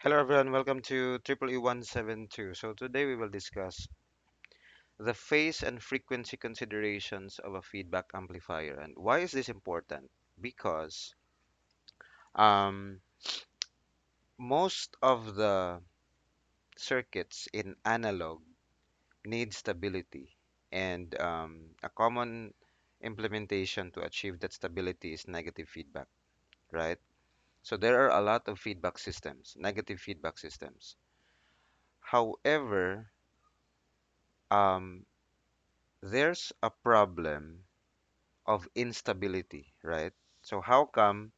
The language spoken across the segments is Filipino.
Hello everyone, welcome to Triple E 172. So today we will discuss the phase and frequency considerations of a feedback amplifier. And why is this important? Because um, most of the circuits in analog need stability, and a common implementation to achieve that stability is negative feedback, right? So there are a lot of feedback systems, negative feedback systems. However, um, there's a problem of instability, right? So how come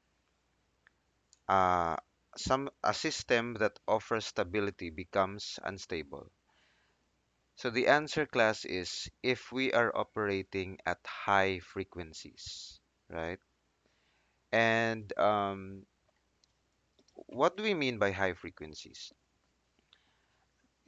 uh, a system that offers stability becomes unstable? So the answer, class, is if we are operating at high frequencies, right? And what do we mean by high frequencies?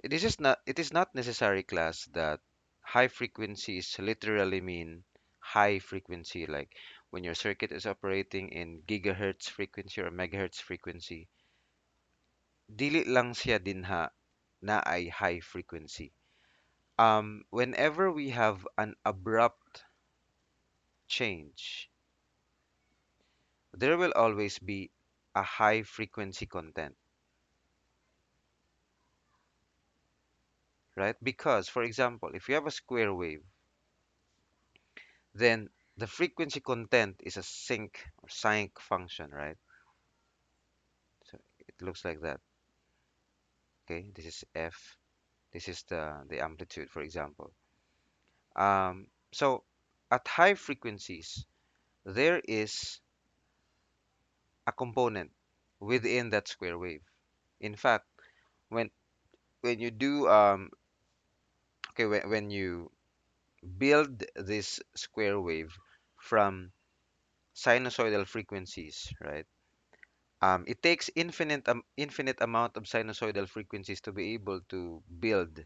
It is not necessary, class, that high frequencies literally mean high frequency, like when your circuit is operating in gigahertz frequency or megahertz frequency, dili lang siya dinha na ay high frequency. Whenever we have an abrupt change, there will always be a high frequency content, right? Because, for example, if you have a square wave, then the frequency content is a sinc function, right? So it looks like that. Okay, this is F. This is the amplitude, for example. So at high frequencies, there is a component within that square wave. In fact, when when you do okay, when you build this square wave from sinusoidal frequencies, right? It takes infinite amount of sinusoidal frequencies to be able to build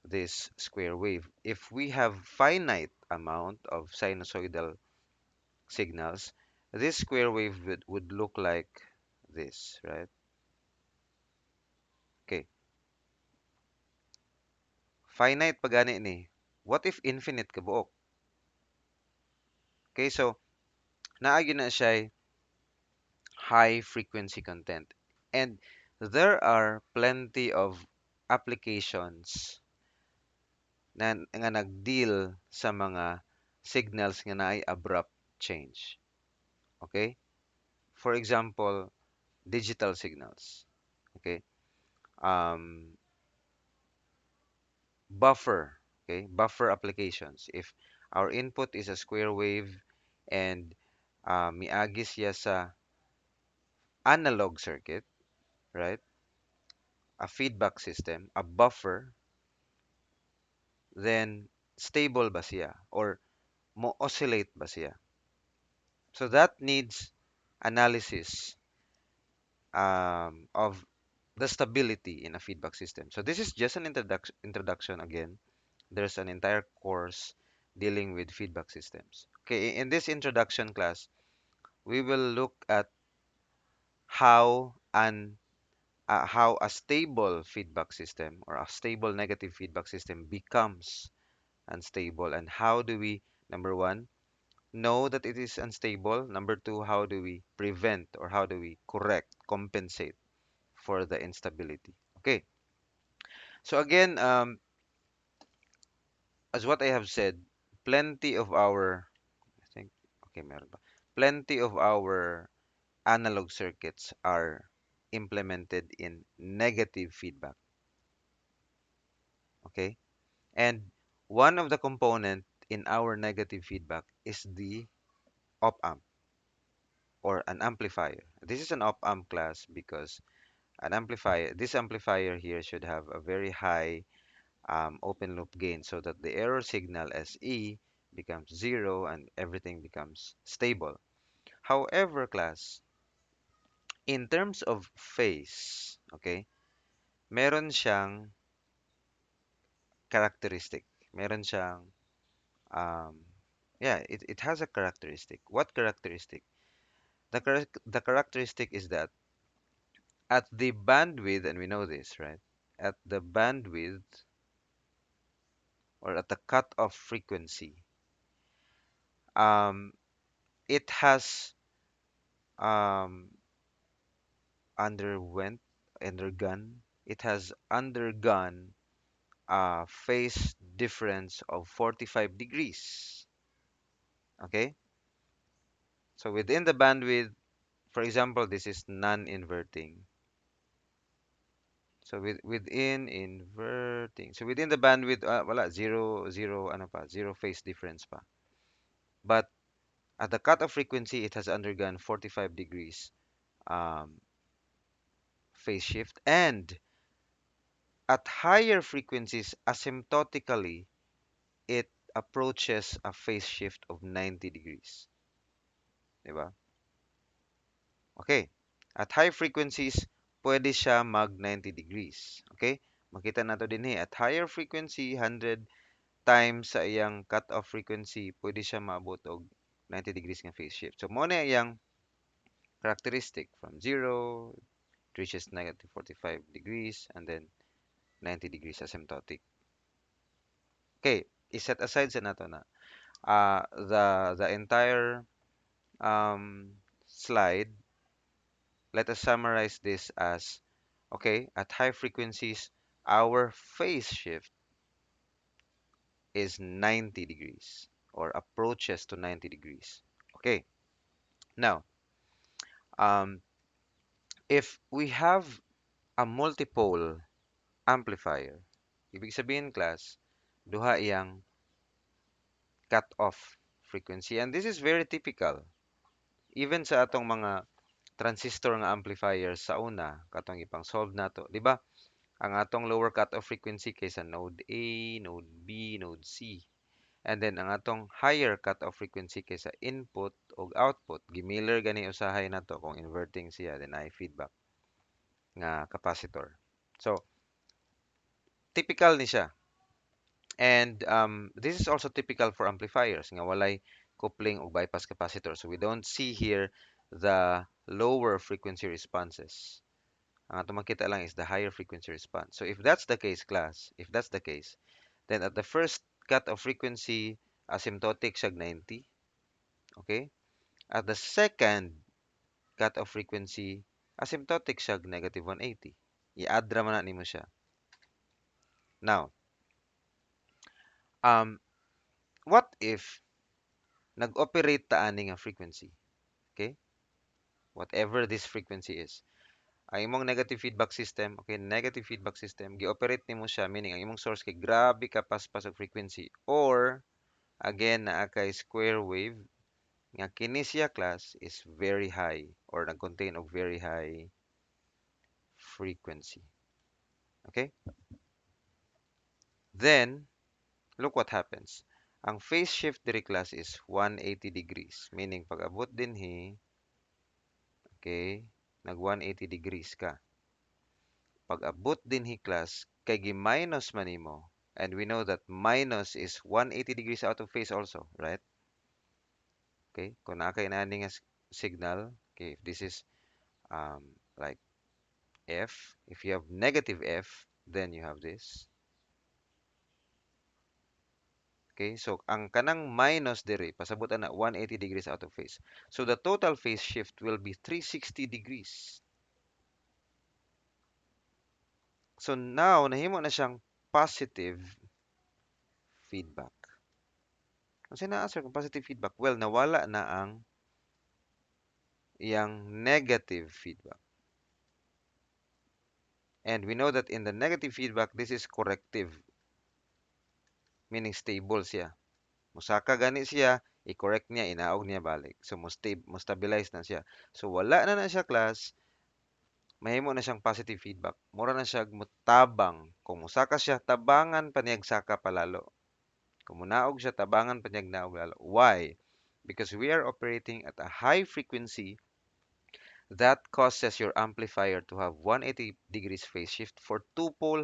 this square wave. If we have finite amount of sinusoidal signals, this square wave would look like this, right? Okay, finite pa gani ni. What if infinite kabuok? Okay, so naagi na siya high frequency content. And there are plenty of applications nga nag-deal sa mga signals nga naay abrupt change. Okay? For example, digital signals. Okay? Um, Buffer. Okay? Buffer applications. If our input is a square wave and miagi siya sa analog circuit, right? A feedback system, a buffer, then stable ba siya or mo-oscillate ba siya? So that needs analysis of the stability in a feedback system. So this is just an introduction again. There's an entire course dealing with feedback systems. Okay, in this introduction class, we will look at how how a stable feedback system or a stable negative feedback system becomes unstable, and how do we, number one, know that it is unstable. Number two, how do we prevent or how do we compensate for the instability? Okay, so again, as what I have said, plenty of our, I think, okay, meron ba? Plenty of our analog circuits are implemented in negative feedback. Okay, and one of the component in our negative feedback is the op amp or an amplifier. This is an op amp class because this amplifier here should have a very high open loop gain so that the error signal SE becomes zero and everything becomes stable. However, class, in terms of phase, okay, meron siyang characteristic. Meron siyang, um, yeah, it has a characteristic. What characteristic? The characteristic is that At the bandwidth, and we know this, right? At the bandwidth or at the cutoff frequency, um, it has um, underwent, undergone, it has undergone a phase difference of 45 degrees. Okay? So within the bandwidth, for example, this is non-inverting. So within inverting, so within the bandwidth, wala, zero, ano pa, zero phase difference pa. But at the cutoff frequency, it has undergone 45 degrees um, phase shift. And at higher frequencies, asymptotically, it approaches a phase shift of 90 degrees. Diba? Okay. At high frequencies, pwede siya mag 90 degrees. Okay? Makita nato din at higher frequency, 100 times sa iyang cut-off frequency, pwede siya maabot og 90 degrees nga phase shift. So, mo na iyang characteristic from 0, it reaches negative 45 degrees, and then 90 degrees asymptotic. Okay, iset aside sa nato na. The entire slide, let us summarize this as, okay, at high frequencies, our phase shift is 90 degrees or approaches to 90 degrees. Okay, now, um, if we have a multipole amplifier, ibig sabihin class, duha iyang cut-off frequency. And this is very typical. Even sa atong mga transistor nga amplifiers sa una, katong ipang solve nato, di ba? Ang atong lower cutoff frequency kaysa node A, node B, node C. And then ang atong higher cutoff frequency kaysa input o output, gimiller gani usahay nato kung inverting siya, then ay feedback nga capacitor. So, typical ni siya. And this is also typical for amplifiers nga walay coupling o bypass capacitor. So we don't see here the lower frequency responses. Ang atong makita lang is the higher frequency response. So if that's the case, class, if that's the case, then at the first cut of frequency, asymptotic siya 90. Okay? At the second cut of frequency, asymptotic siya negative 180. I-add ra man na nimo siya. Now, um, what if nag-operate ta ani nga frequency? Okay? Whatever this frequency is. Ang imong negative feedback system, okay, negative feedback system, gi-operate nimo siya, meaning ang imong source kay grabe ka paspas og frequency. Or, again, naa kay square wave, nga kini siya class is very high or nag-contain of very high frequency. Okay? Then, look what happens. Ang phase shift diri class is 180 degrees, meaning pag abot dinhi, okay, nag 180 degrees ka. Pag abot dinhi class, kay gi-minus man nimo, and we know that minus is 180 degrees out of phase also, right? Okay, kung naa kay inani nga signal, okay, if this is like F, if you have negative F, then you have this. Okay, so ang kanang minus diri, pasabot na 180 degrees out of phase. So the total phase shift will be 360 degrees. So now, nahimo na siyang positive feedback. Kasi na-answer kung positive feedback, well, nawala na ang iyang negative feedback. And we know that in the negative feedback, this is corrective, meaning stable siya. Musaka gani siya, i-correct niya, inaog niya balik. So, mo-stabilize na siya. So, wala na siya class, mahimo na siyang positive feedback. Mura na siya mutabang. Kung musaka siya, tabangan pa niyag saka palalo. Kung munaog siya, tabangan pa niyag naog lalo. Why? Because we are operating at a high frequency that causes your amplifier to have 180 degrees phase shift for two-pole.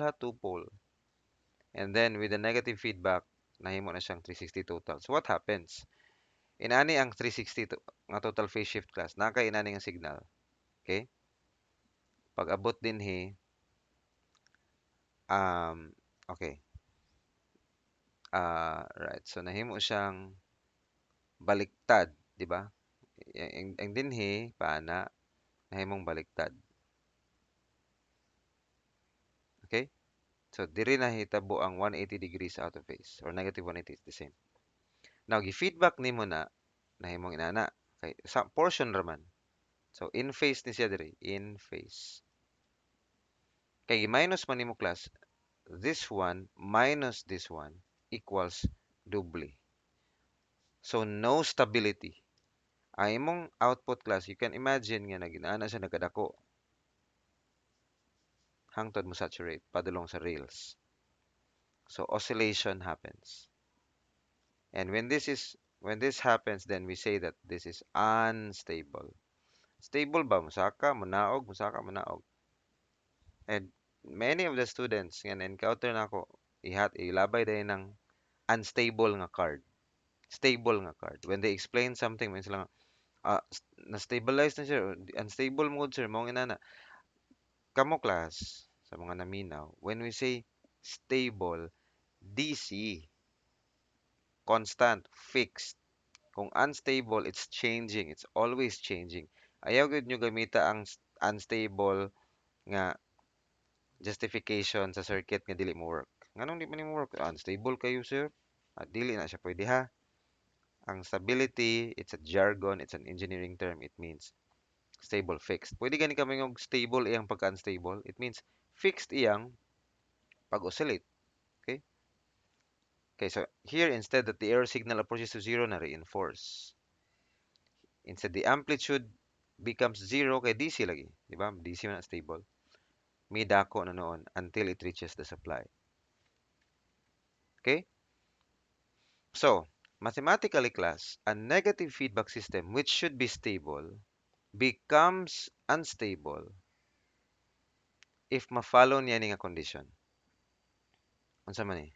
And then with the negative feedback, nahimo na siyang 360 total. So what happens? Inani ang 360 nga total phase shift class. Naka inani nga signal. Okay? Pag abot dinhi, okay. Right. So nahimo siyang baliktad, di ba? Ang dinhi paana nahimong baliktad. Okay? So diri na hitabo ang 180 degrees out of phase or negative 180 is the same. Now gi-feedback nimo na nahimong inana kay sa portion raman. So in phase ni siya diri, in phase. Kay minus man nimo class, this one minus this one equals doble. So no stability. Ang imong output class, you can imagine nga naginaana siya nagkadako hangtod mo saturate padulong sa rails. So oscillation happens. And when this happens, then we say that this is unstable. Stable ba? Musaka, munaog. And many of the students nga encounter na ako, ilabay dahil ng unstable nga card. Stable nga card. When they explain something, may sila nga, na-stabilize na siya. Unstable mode, sir. Mong inana. Kamo class, sa mga naminaw, when we say stable, DC, constant, fixed. Kung unstable, it's changing. It's always changing. Ayaw gud nyo gamita ang unstable nga justification sa circuit nga dili mo work. Nganong di man mo work? Unstable kayo, sir. Dili na siya pwede ha. Ang stability, it's a jargon, it's an engineering term. It means stable, fixed. Pwede gani kami ng stable iyang pagka-unstable. It means fixed iyang pag-oscillate. Okay? Okay, so here instead that the error signal approaches to zero na reinforce. Instead the amplitude becomes zero kay DC lagi. Di ba? DC man na stable. May dako na noon until it reaches the supply. Okay? So, mathematically class, a negative feedback system which should be stable becomes unstable if ma-follow niya ni nga condition. Unsa man ni?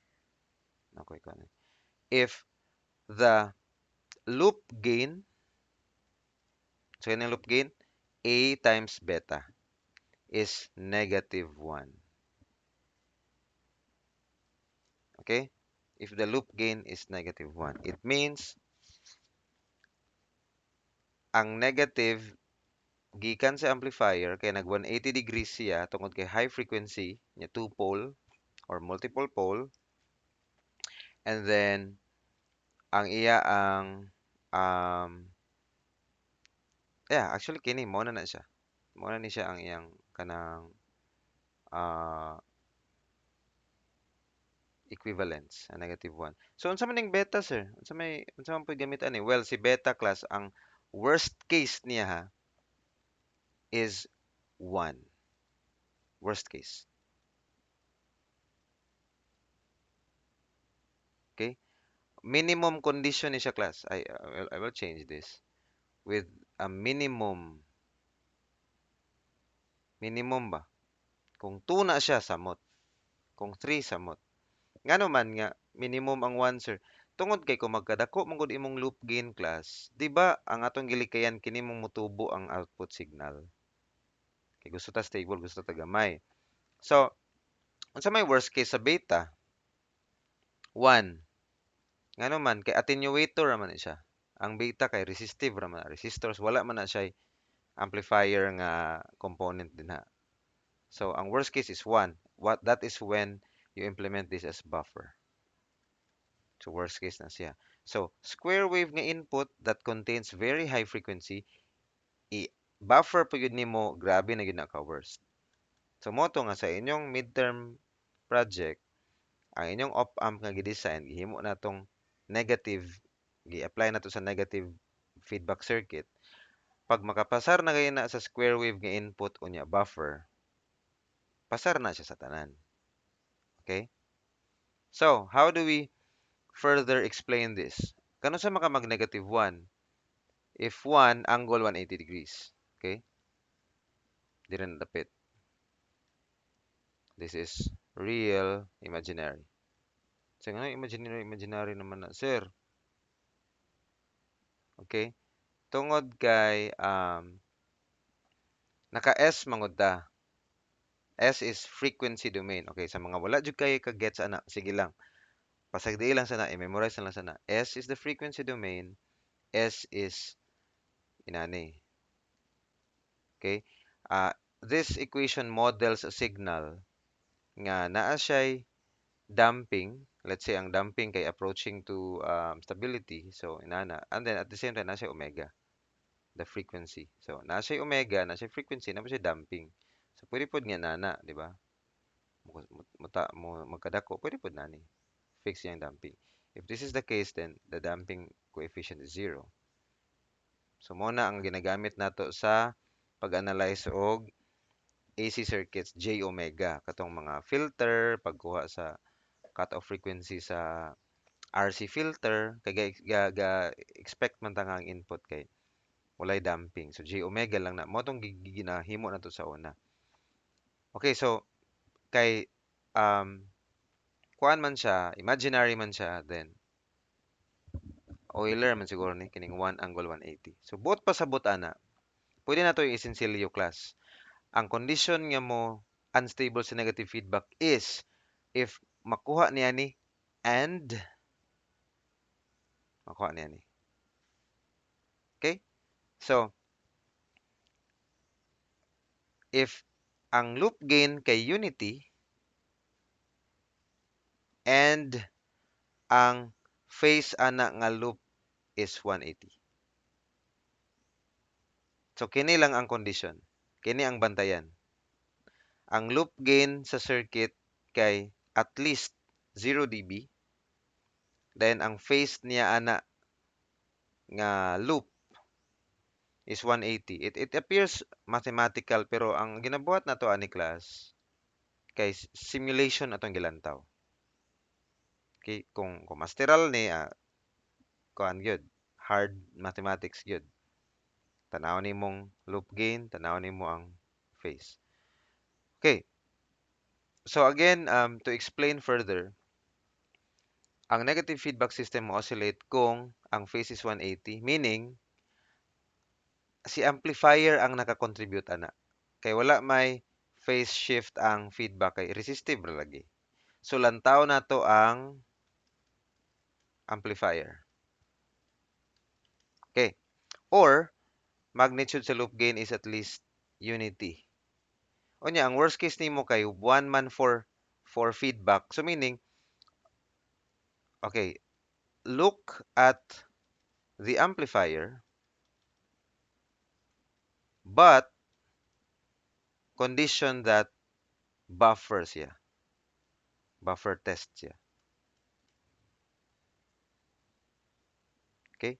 Ako ikaw ni. If the loop gain, so yun ang loop gain, A times beta is negative 1. Okay? If the loop gain is negative 1, it means ang negative gikan sa amplifier kay nag 180 degrees siya tungod kay high frequency nya two pole or multiple pole, and then ang iya ang actually kini mo na siya. Mo na ni siya ang iyang kanang uh, equivalence, a negative 1. So unsa man ning beta, sir? Unsa man pud gamit ani? Well, si beta class ang worst case niya ha is 1. Worst case. Okay? Minimum condition ni siya class. I will change this with a minimum ba? Kung 2 na siya samot. Kung 3 samot. Ngano man nga minimum ang 1, sir. Tungod kay kung magkadako man gud imong loop gain class, di ba ang atong gilikayan kini mong mutubo ang output signal. Kay gusto ta stable, gusto ta gamay. So, unsa may worst case sa beta? 1. Ngano man kay attenuator raman ni siya. Ang beta kay resistive raman, resistors wala man na siya amplifier nga component din ha. So, ang worst case is 1. That is when you implement this as buffer. So, worst case na siya. So, square wave nga input that contains very high frequency, i-buffer po yun nimo, grabe na yun ka-worst. So, mo to nga sa inyong midterm project, ang inyong op-amp nga gi-design, gihimo na tong negative, gi-apply na to sa negative feedback circuit. Pag makapasar na kayo na sa square wave nga input unya buffer, pasar na siya sa tanan. Okay? So, how do we further explain this? Kano sa maka mag-negative 1? If 1, angle 180 degrees. Okay? Di rin dapit. This is real, imaginary. So, nga imaginary naman na, sir. Okay? Tungod kay, naka-S mangod ta. S is frequency domain. Okay, sa mga wala jud kay ka-gets ana, sige lang. Pasagdi lang sana, i-memorize na lang sana. S is the frequency domain. S is inani. Okay? This equation models a signal nga naa siya'y damping. Let's say ang damping kay approaching to stability. So inana. And then at the same time naa siya omega, the frequency. So naa siya omega, naa siya frequency, naa siya damping. So pwede pod nga nana, di ba? Magkadako, pwede pod nani. Fix yung damping. If this is the case, then the damping coefficient is zero. So mo na ang ginagamit nato sa pag-analyze og AC circuits J omega katong mga filter pagkuha sa cutoff frequency sa RC filter kay expect man ta nga ang input kay walay damping. So J omega lang na mo tong ginahimo nato sa una. Okay, so kay um kuan man siya, imaginary man siya, then Euler man siguro ni kining 1 angle 180. So buot pa sa buot ana, pwede na to yung isensilyo class. Ang condition nga mo unstable sa negative feedback is if makuha niya ni and makuha niya ni. Okay? So, if ang loop gain kay unity and ang phase ana nga loop is 180. So, kini lang ang condition. Kini ang bantayan. Ang loop gain sa circuit kay at least 0 dB. Then, ang phase niya ana nga loop is 180. It appears mathematical pero ang ginabuhat na to ani class kay simulation atong gilantaw. Okay, kung masteral ni kuan gyud, hard mathematics gyud. Tanaw mong loop gain, tanaw mo ang phase. Okay. So again, to explain further, ang negative feedback system mo oscillate kung ang phase is 180, meaning si amplifier ang nakakontribute ana. Kay wala may phase shift ang feedback kay resistive ra lagi. So lantaw na to ang amplifier. Okay. Or magnitude sa loop gain is at least unity. Unya ang worst case nimo kay 1 man for feedback. So meaning, okay, look at the amplifier but condition that buffer siya. Buffer test siya. Okay?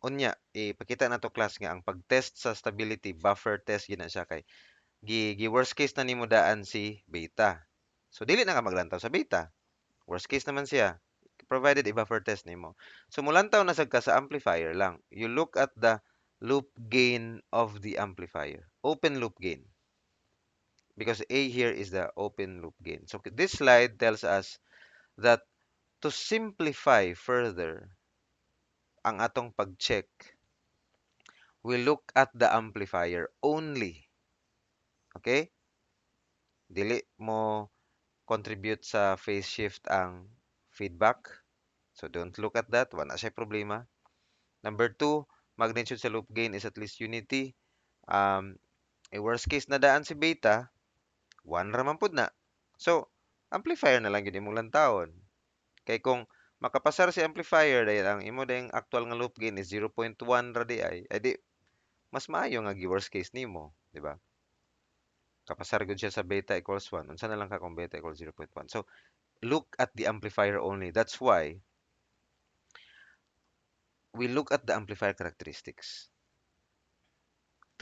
Unya, ipakita na to class nga ang pag-test sa stability, buffer test gina siya kay gi worst case na nimo daan si beta. So dili na ka maglantaw sa beta. Worst case naman siya provided i-buffer test nimo. So mulantaw na sad ka sa amplifier lang. You look at the loop gain of the amplifier. Open loop gain. Because A here is the open loop gain. So this slide tells us that to simplify further ang atong pag-check, we look at the amplifier only. Okay? Dili mo contribute sa phase shift ang feedback. So don't look at that. Wala siya problema. Number two, magnitude sa loop gain is at least unity. Worst case na daan si beta, 1 raman pud na. So, amplifier na lang yun imong lantawon. Kay kung makapasar si amplifier dahil ang imo dayang actual nga loop gain is 0.1 ra di ay, di mas maayo nga gi worst case nimo, di ba? Kapasar gud siya sa beta equals 1. Unsa na lang ka kung beta equals 0.1. So, look at the amplifier only. That's why we look at the amplifier characteristics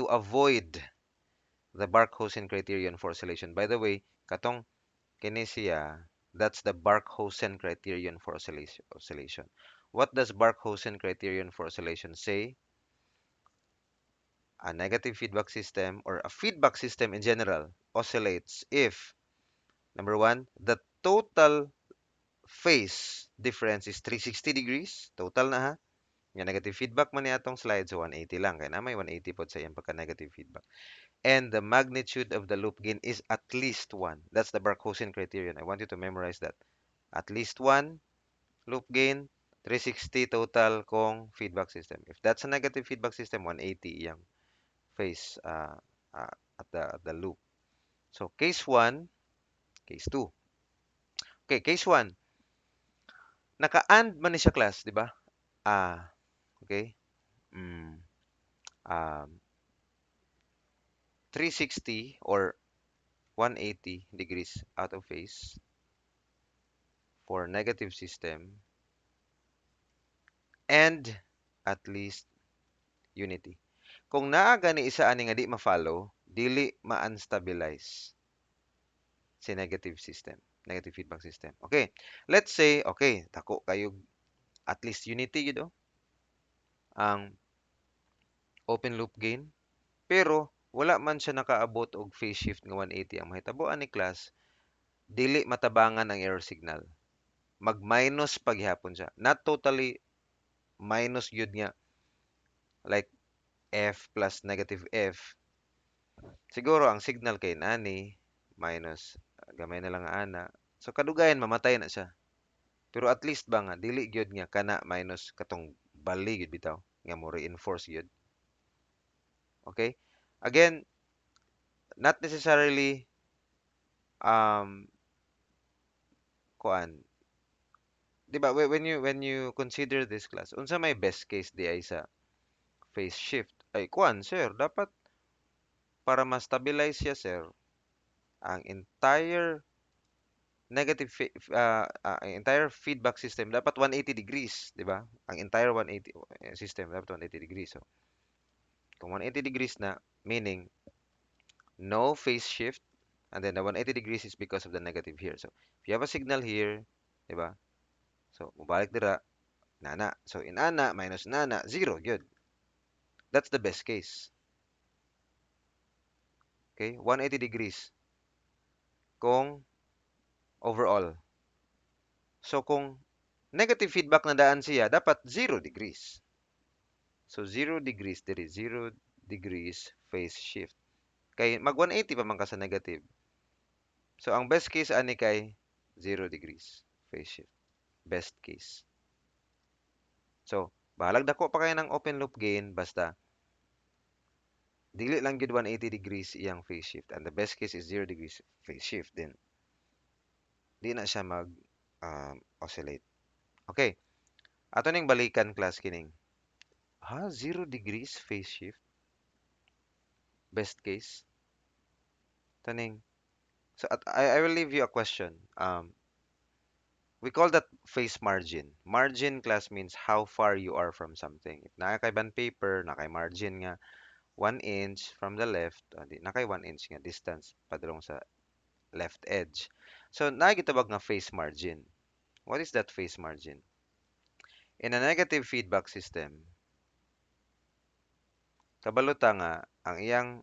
to avoid the Barkhausen criterion for oscillation. By the way, katong kini siya, that's the Barkhausen criterion for oscillation. What does Barkhausen criterion for oscillation say? A negative feedback system or a feedback system in general oscillates if, number one, the total phase difference is 360 degrees. Total na ha. Yung negative feedback man ni atong slide, so 180 lang. Kaya na may 180 po sa iyang pagka-negative feedback. and the magnitude of the loop gain is at least 1. That's the Barkhausen criterion. I want you to memorize that. At least 1 loop gain, 360 total kung feedback system. If that's a negative feedback system, 180 yung phase uh, at the loop. So case 1, case 2. Okay, case 1. Naka-and man ni siya class, di ba? Okay. Mm, um, 360 or 180 degrees out of phase for negative system and at least unity. Kung naa gani isa ani nga di ma-follow, dili ma-unstabilize si negative system, negative feedback system. Okay. Let's say, okay, dako kayo at least unity gid oh, ang open loop gain, pero wala man siya nakaabot og phase shift nga 180. Ang mahitaboan ni class, dili matabangan ang error signal. Mag-minus paghihapon siya. Not totally minus yun nga, like F plus negative F. Siguro ang signal kay nani, minus, gamay na lang nga ana. So kadugayan, mamatay na siya. Pero at least ba nga, dili gyud nga kana minus katong bali gyud bitaw. Nga mo reinforce gyud. Okay? Again, not necessarily um kuan. 'Di ba when you consider this class, unsa may best case di ay sa phase shift? Ay kuan sir, dapat para ma-stabilize siya sir, ang entire feedback system dapat 180 degrees, 'di ba? Ang entire 180 system dapat 180 degrees. So, kung 180 degrees na, meaning no phase shift, and then the 180 degrees is because of the negative here. So, if you have a signal here, 'di ba? So, mubalik dira nana. So, in ana minus nana, zero, good. That's the best case. Okay? 180 degrees kung overall. So, kung negative feedback na daan siya, dapat 0 degrees. So, 0 degrees, there is 0 degrees phase shift. Kay mag 180 pa man ka sa negative. So, ang best case ani kay 0 degrees phase shift. Best case. So, bahalag dako pa kayo ng open loop gain, basta dili lang gid 180 degrees iyang phase shift. And the best case is 0 degrees phase shift. Then, di na siya mag oscillate. Okay. Ato ning balikan class kining. 0 degrees phase shift? Best case? Taning. So, I will leave you a question. We call that phase margin. Margin class means how far you are from something. If nakay band paper, nakay margin nga 1 inch from the left, di nakay 1 inch nga distance padulong sa left edge. So, nakagitawag nga phase margin. What is that phase margin? In a negative feedback system, kabaluta nga ang iyang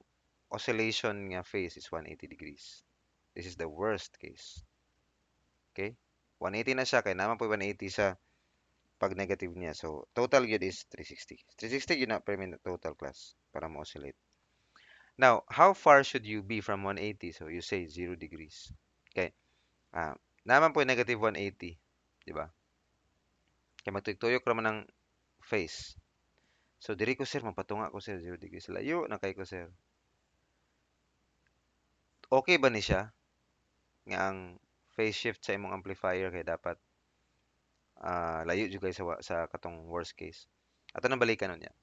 oscillation nga phase is 180 degrees. This is the worst case. Okay? 180 na siya, kaya naman po 180 sa pag negative niya. So, total yun is 360. 360 yun na per minute total class para mo-oscillate. Now, how far should you be from 180? So, you say 0 degrees. Okay. Naman po yung negative 180. Di ba? Kaya magtuyok naman ng phase. So, diri ko sir, mapatunga ko sir, 0 degrees. Layo na kay ko sir. Okay ba ni siya? Nga ang phase shift sa imong amplifier kay dapat layo jud kay sa katong worst case. Ato nang balikan nun niya.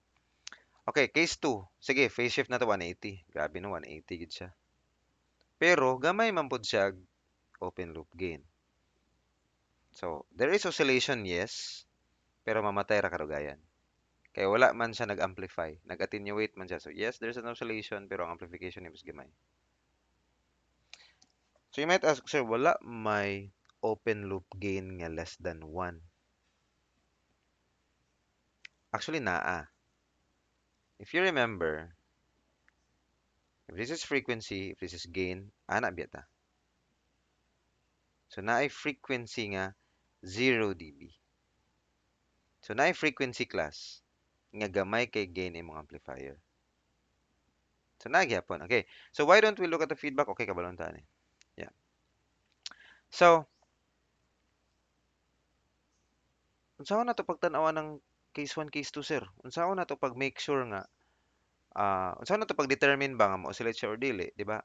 Okay, case 2. Sige, phase shift na to 180. Grabe no, 180 gid siya. Pero gamay man pud siya open loop gain. So, there is oscillation, yes, pero mamatay ra karugayan. Kaya wala man siya nag-amplify, nag-attenuate man siya. So, yes, there's an oscillation, pero ang amplification is gamay. So, you might ask, sir, wala may open loop gain nga less than 1. Actually, naa. If you remember, if this is frequency, if this is gain, ana biyata. So, naay frequency nga 0 dB. So, naay frequency class nga gamay kay gain imong amplifier. So nagyapon. Okay. So why don't we look at the feedback? Okay, kabalon tani. Yeah. So, unsaon na to pagtan-awa ng case 1, case 2, sir? Unsaon na to pag make sure nga unsaon na to pag determine ba nga mo oscillate siya or dili, di ba?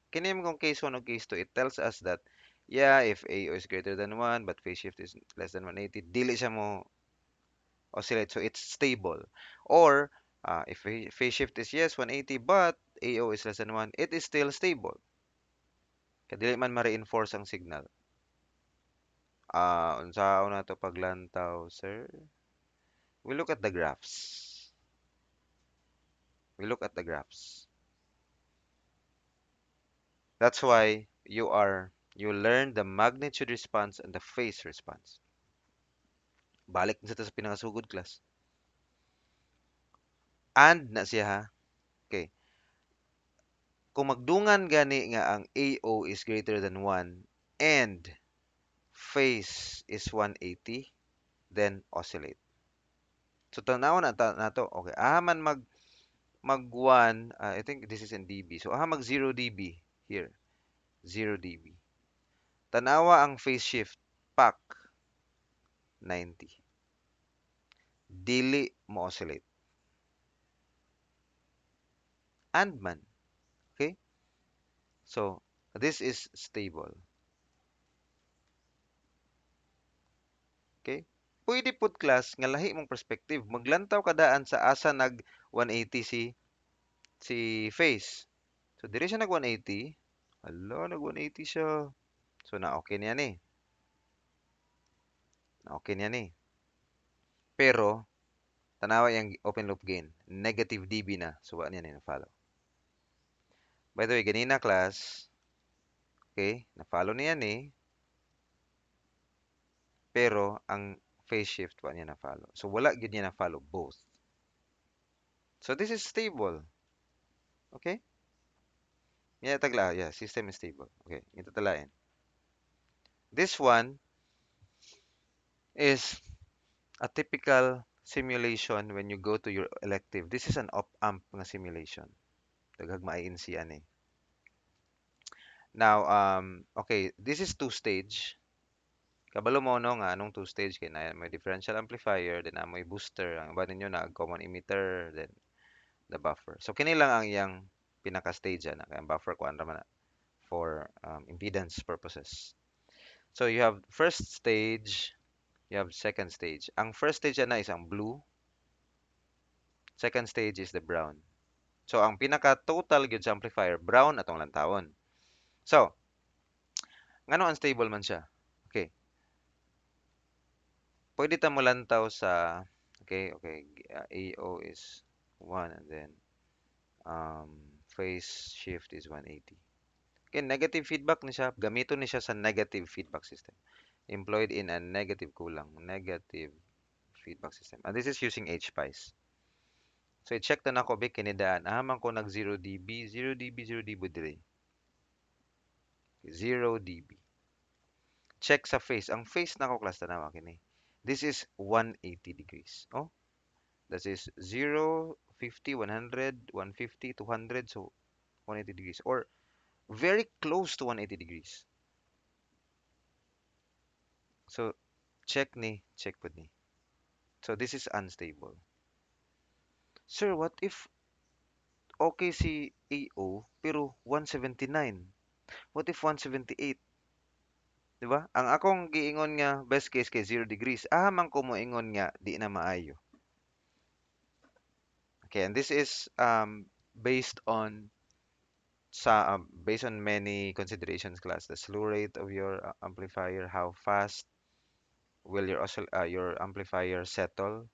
Kini kung case 1 o case 2, it tells us that yeah, if AO is greater than 1 but phase shift is less than 180, dili siya mo oscillate, so it's stable. Or if phase shift is yes 180 but AO is less than 1, it is still stable. Kadili man ma-reinforce ang signal. Unsaon na to paglantaw, sir? We look at the graphs. We look at the graphs. That's why you learn the magnitude response and the phase response. Balik na sa pinakasugod class. And na siya ha. Okay. Kung magdungan gani nga ang AO is greater than 1 and phase is 180, then oscillate. So tanaw na to. Okay. Man mag 1, I think this is in dB. So mag 0 dB here. 0 dB. Tanawa ang phase shift. Pak 90. Dili mo oscillate. And man. Okay? So this is stable. Okay? Pwede pud class nga lahi mong perspective. Maglantaw kadaan sa asa nag 180 si phase. So diri siya nag 180. Hala, nag 180 siya. So na okay niya ni. Na okay niya ni. Pero tanawa yung open loop gain. Negative dB na. So wala niya ni na-follow. By the way, ganina class, okay, na-follow niya ni, pero ang phase shift wala niya na-follow. So wala gyud niya na-follow both. So this is stable. Okay? Yeah, tagla. Yeah, system is stable. Okay, ito talain. This one is a typical simulation when you go to your elective. This is an op-amp nga simulation. Daghag ma-ANC ani. Now, okay, this is two-stage. Kabalo mo no nga anong two-stage kay na may differential amplifier, then may booster, ang iba ninyo na common emitter, then the buffer. So kini lang ang iyang pinaka-stage na kay ang buffer kuan ra man na for impedance purposes. So you have first stage, you have second stage. Ang first stage na is ang blue, second stage is the brown. So ang pinaka total gyud sa amplifier brown atong lantawon. So ngano unstable man siya? Okay. Pwede ta mo lantaw sa okay, AO is 1 and then um phase shift is 180. Okay, negative feedback ni siya. Gamiton ni siya sa negative feedback system. Employed in a negative kulang, negative feedback system. And this is using HPICE. So i-check na nako be kinidaan. Man ko nag 0 dB, 0 dB, 0 dB dire. 0 dB. Check sa phase. Ang phase nako class tanawa kini. This is 180 degrees. Oh, that is 0, 50, 100, 150, 200, so 180 degrees or very close to 180 degrees. So check with me. So this is unstable. Sir, what if okay si AO pero 179? What if 178? 'Di ba? Ang akong giingon nga best case kay 0 degrees. Man ko moingon nga di na maayo. Okay, and this is based on many considerations class. The slew rate of your amplifier, how fast will your amplifier settle?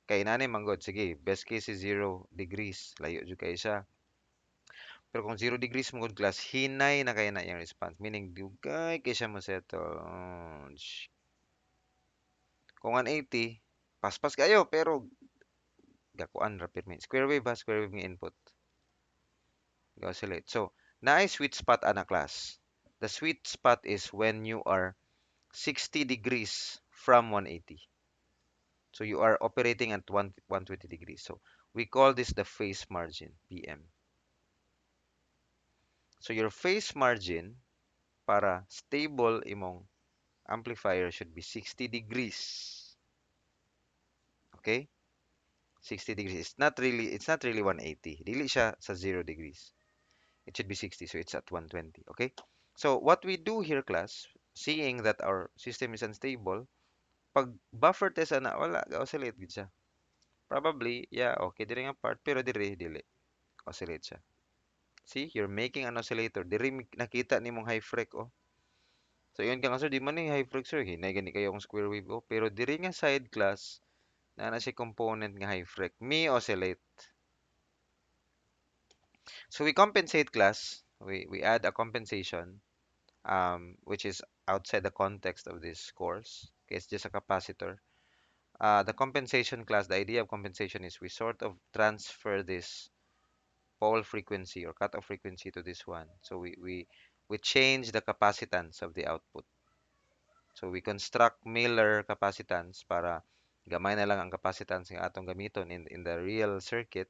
Kay nani manggod, sige, best case is 0 degrees, layo jud kay siya. Pero kung 0 degrees manggod class, hinay na kay na yung response, meaning dugay kay siya mo settle. Kung 180, paspas kayo pero gakuan rapid mi. Square wave ba? Square wave nga input. Oscillate. So, naay sweet spot ana class. The sweet spot is when you are 60 degrees from 180. So you are operating at 120 degrees. So we call this the phase margin, PM. So your phase margin para stable imong amplifier should be 60 degrees. Okay? 60 degrees. It's not really 180. Dili siya sa 0 degrees. It should be 60, so it's at 120. Okay? So what we do here, class, seeing that our system is unstable, pag buffer test ana wala oscillate gid siya. Probably, yeah, okay diri nga part pero dili oscillate siya. See, you're making an oscillator. Diri nakita nimong high freq oh. So yun ka nga sir, di man ni high freq sir, hinay gani kayo akong square wave oh. Pero diri nga side class na siya component nga high freq, may oscillate. So we compensate class. We add a compensation, which is outside the context of this course. Okay, it's just a capacitor. The compensation class, the idea of compensation is we sort of transfer this pole frequency or cutoff frequency to this one. So we change the capacitance of the output. So we construct Miller capacitance para gamay na lang ang capacitance nga atong gamiton in the real circuit.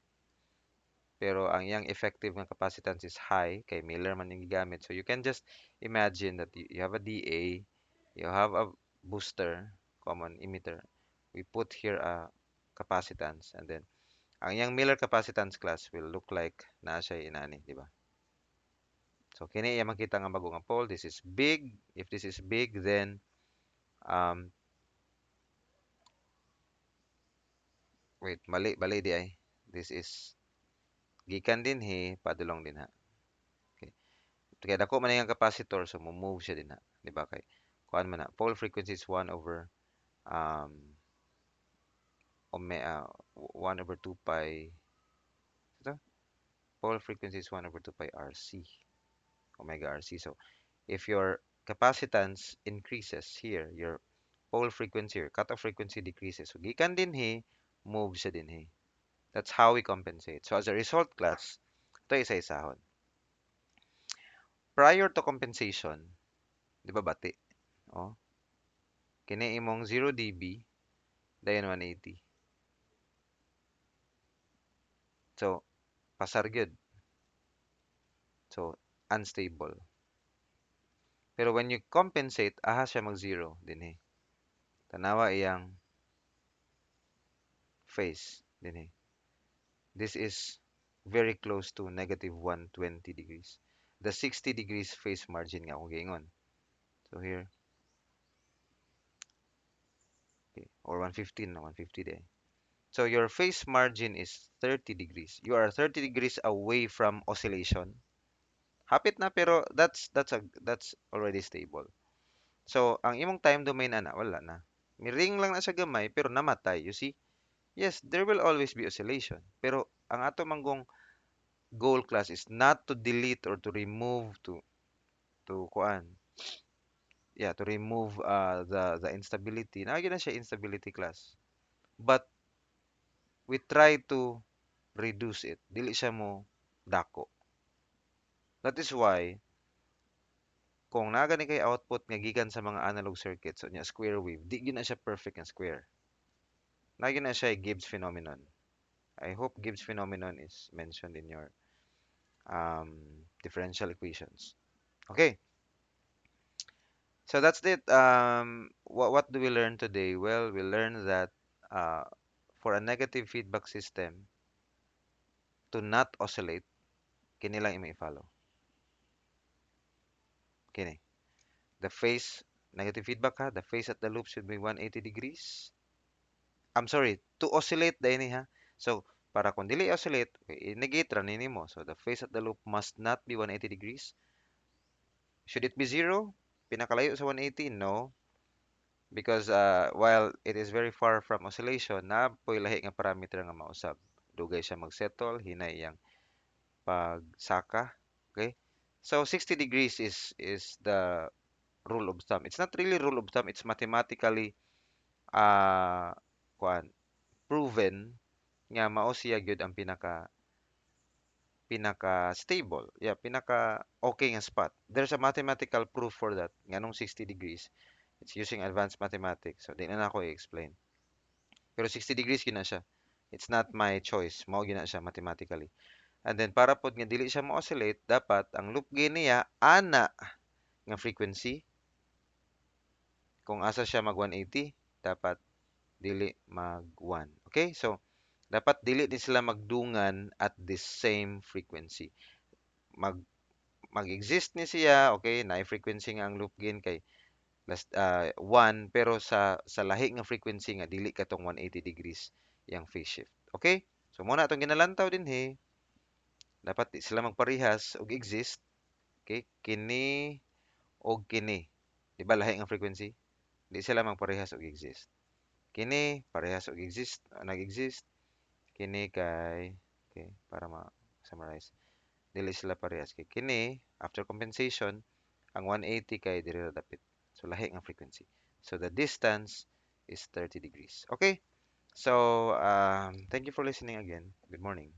Pero ang iyang effective nga capacitance is high kay Miller man yung gigamit. So you can just imagine that you have a DA, you have a booster, common emitter. We put here a capacitance and then ang iyang Miller capacitance class will look like naa siya inani, di ba? So kini iya makita nga bago nga pole. This is big. If this is big, then um wait, mali di ay. This is gikan din he, padulong din ha. Okay. Kaya dako man yung capacitor, so mo-move siya din ha. Di ba kay kuan man na. Pole frequency is 1 over um 1 over 2 pi. Ito? Pole frequency is 1 over 2 pi RC. Omega RC. So if your capacitance increases here, your pole frequency or cutoff frequency decreases. So gikan din he, move siya din he. That's how we compensate. So as a result, class, ito isa-isahon. Prior to compensation, di ba bati? Oh, kini imong 0 dB, dayon 180. So, pasar gyud. So, unstable. Pero when you compensate, aha siya mag-0 dinhi. Tanawa iyang phase dinhi. This is very close to negative 120 degrees. The 60 degrees phase margin nga akong giingon. So here, okay, or 115 na 150 day. So your phase margin is 30 degrees. You are 30 degrees away from oscillation. Hapit na pero that's already stable. So ang imong time domain ana wala na. Miring lang na siya gamay pero namatay. You see? Yes, there will always be oscillation. Pero ang ato manggong goal class is not to delete or to remove to kuan. Yeah, to remove the instability. Na na siya instability class. But we try to reduce it. Dili siya mo dako. That is why kung nagani kay output nga gikan sa mga analog circuits o nya square wave, di gyud na siya perfect and square. Nagi na siya Gibbs phenomenon. I hope Gibbs phenomenon is mentioned in your differential equations. Okay, so that's it. What do we learn today? Well, we learned that uh, for a negative feedback system to not oscillate, kini lang imo i-follow. Kini. The phase, negative feedback ha, the phase at the loop should be 180 degrees. I'm sorry, to oscillate dahil ha. So, para kung dili oscillate, okay, negate ra nimo. So, the phase at the loop must not be 180 degrees. Should it be 0? Pinakalayo sa 180? No. Because while it is very far from oscillation, na po'y lahi nga parameter nga mausab. Dugay siya mag-settle, hinay iyang pagsaka. Okay? So, 60 degrees is the rule of thumb. It's not really rule of thumb, it's mathematically uh, kuan, proven nga mao siya gyud ang pinaka stable. Yeah, pinaka okay nga spot. There's a mathematical proof for that. Nganong 60 degrees. It's using advanced mathematics. So, di na ako i-explain. Pero 60 degrees gina siya. It's not my choice. Mao gina siya mathematically. And then para pod nga dili siya mo-oscillate, dapat ang loop gain niya ana nga frequency. Kung asa siya mag 180, dapat dili mag 1. Okay? So dapat dili din sila magdungan at the same frequency. Mag mag-exist ni siya, okay, na frequency nga ang loop gain kay 1 pero sa lahi nga frequency nga dili katong 180 degrees yang phase shift. Okay? So muna atong ginalantaw din dapat di sila magparehas og exist, okay? Kini og kini. Di ba lahi nga frequency? Di sila magparehas og exist. Kini parehas og exist, nag-exist. Kini kay okay, para ma-summarize. Dili sila parehas kay kini after compensation ang 180 kay diri ra dapit. So lahi nga frequency. So the distance is 30 degrees. Okay? So thank you for listening again. Good morning.